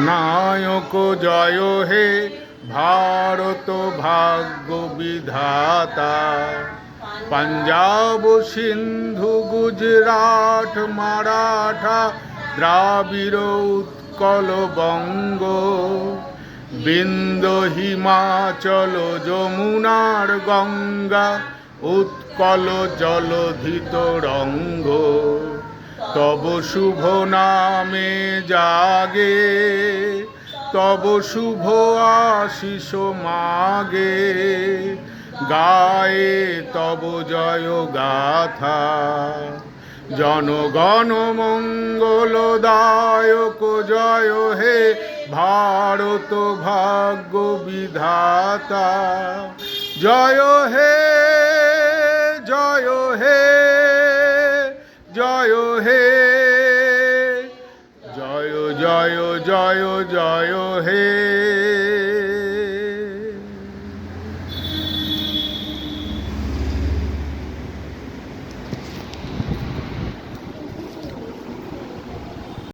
নায়ক জয় হে ভারত ভাগ্য বিধাতা। পাঞ্জাব সিন্ধু গুজরাট মারাঠা দ্রাবিড় উৎকল বঙ্গ, বিন্দ হিমাচল যমুনার গঙ্গা উৎকল জলধিত রঙ্গ। তব শুভ নামে জাগে, তব শুভ আশিস মাগে, গায়ে তব জয় গাথা। জনগণ মঙ্গলদায়ক জয় হে ভারত ভাগ্য বিধাতা। জয় হে জয় হে জয় হে, জয় জয় জয় জয় হে।